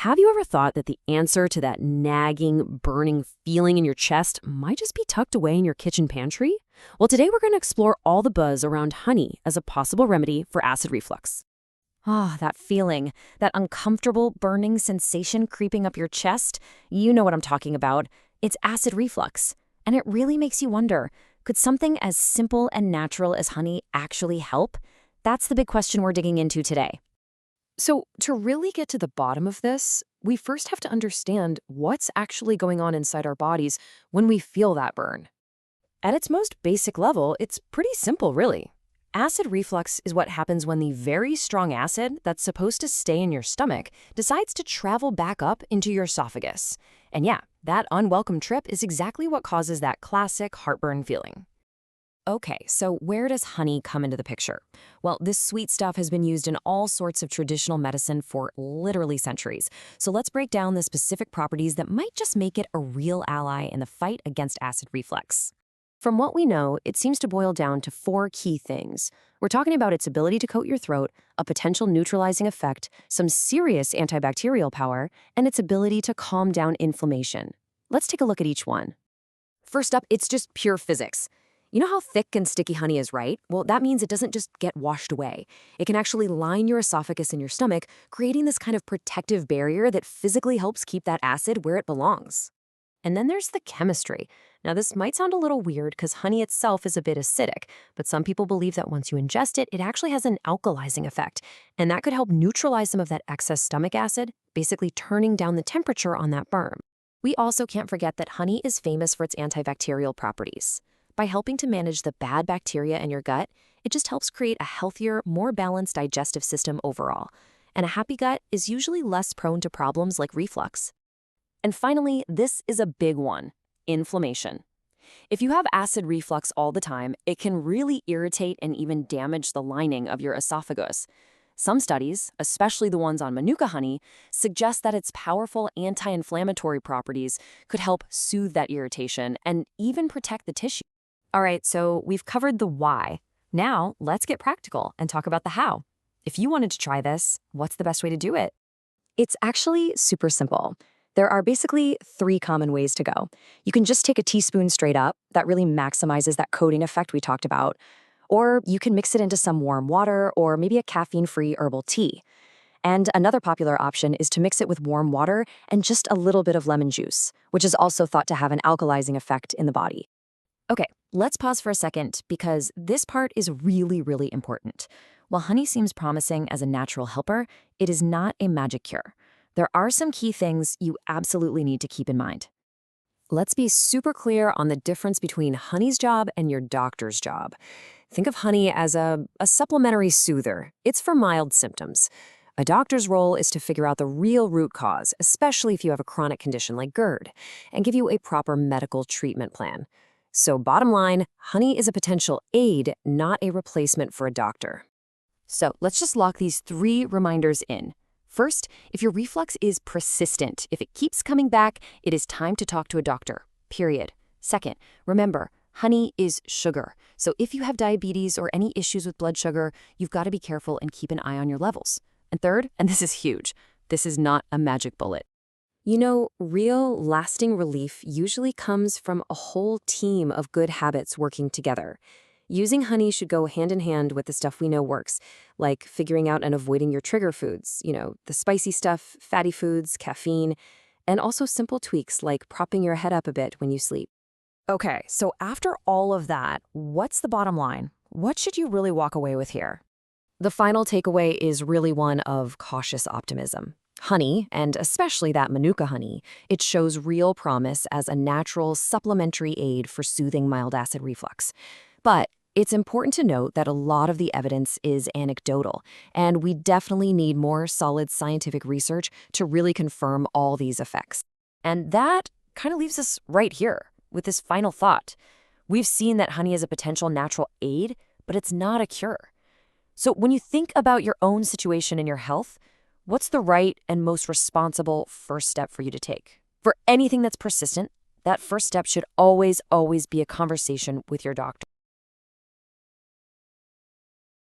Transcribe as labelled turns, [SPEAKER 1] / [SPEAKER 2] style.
[SPEAKER 1] Have you ever thought that the answer to that nagging, burning feeling in your chest might just be tucked away in your kitchen pantry? Well, today we're going to explore all the buzz around honey as a possible remedy for acid reflux.
[SPEAKER 2] Ah, that feeling, that uncomfortable burning sensation creeping up your chest. You know what I'm talking about. It's acid reflux. And it really makes you wonder, could something as simple and natural as honey actually help? That's the big question we're digging into today.
[SPEAKER 1] So, to really get to the bottom of this, we first have to understand what's actually going on inside our bodies when we feel that burn. At its most basic level, it's pretty simple, really. Acid reflux is what happens when the very strong acid that's supposed to stay in your stomach decides to travel back up into your esophagus. And yeah, that unwelcome trip is exactly what causes that classic heartburn feeling. Okay, so where does honey come into the picture? Well, this sweet stuff has been used in all sorts of traditional medicine for literally centuries. So let's break down the specific properties that might just make it a real ally in the fight against acid reflux. From what we know, it seems to boil down to four key things. We're talking about its ability to coat your throat, a potential neutralizing effect, some serious antibacterial power, and its ability to calm down inflammation. Let's take a look at each one. First up, it's just pure physics. You know how thick and sticky honey is, right? Well, that means it doesn't just get washed away. It can actually line your esophagus and your stomach, creating this kind of protective barrier that physically helps keep that acid where it belongs. And then there's the chemistry. Now, this might sound a little weird because honey itself is a bit acidic, but some people believe that once you ingest it, it actually has an alkalizing effect, and that could help neutralize some of that excess stomach acid, basically turning down the temperature on that burn. We also can't forget that honey is famous for its antibacterial properties. By helping to manage the bad bacteria in your gut, it just helps create a healthier, more balanced digestive system overall. And a happy gut is usually less prone to problems like reflux. And finally, this is a big one: inflammation. If you have acid reflux all the time, it can really irritate and even damage the lining of your esophagus. Some studies, especially the ones on Manuka honey, suggest that its powerful anti-inflammatory properties could help soothe that irritation and even protect the tissue. All right, so we've covered the why. Now, let's get practical and talk about the how. If you wanted to try this, what's the best way to do it? It's actually super simple. There are basically three common ways to go. You can just take a teaspoon straight up. That really maximizes that coating effect we talked about. Or you can mix it into some warm water or maybe a caffeine-free herbal tea. And another popular option is to mix it with warm water and just a little bit of lemon juice, which is also thought to have an alkalizing effect in the body. Okay, let's pause for a second because this part is really, really important. While honey seems promising as a natural helper, it is not a magic cure. There are some key things you absolutely need to keep in mind. Let's be super clear on the difference between honey's job and your doctor's job. Think of honey as a supplementary soother. It's for mild symptoms. A doctor's role is to figure out the real root cause, especially if you have a chronic condition like GERD, and give you a proper medical treatment plan. So bottom line, honey is a potential aid, not a replacement for a doctor. So let's just lock these three reminders in. First, if your reflux is persistent, if it keeps coming back, it is time to talk to a doctor, period. Second, remember, honey is sugar. So if you have diabetes or any issues with blood sugar, you've got to be careful and keep an eye on your levels. And third, and this is huge, this is not a magic bullet. You know, real, lasting relief usually comes from a whole team of good habits working together. Using honey should go hand in hand with the stuff we know works, like figuring out and avoiding your trigger foods, the spicy stuff, fatty foods, caffeine, and also simple tweaks like propping your head up a bit when you sleep. Okay, so after all of that, what's the bottom line? What should you really walk away with here? The final takeaway is really one of cautious optimism. Honey, and especially that Manuka honey, it shows real promise as a natural supplementary aid for soothing mild acid reflux. But it's important to note that a lot of the evidence is anecdotal, and we definitely need more solid scientific research to really confirm all these effects. And that kind of leaves us right here with this final thought. We've seen that honey is a potential natural aid, but it's not a cure. So when you think about your own situation and your health, what's the right and most responsible first step for you to take? For anything that's persistent, that first step should always be a conversation with your doctor.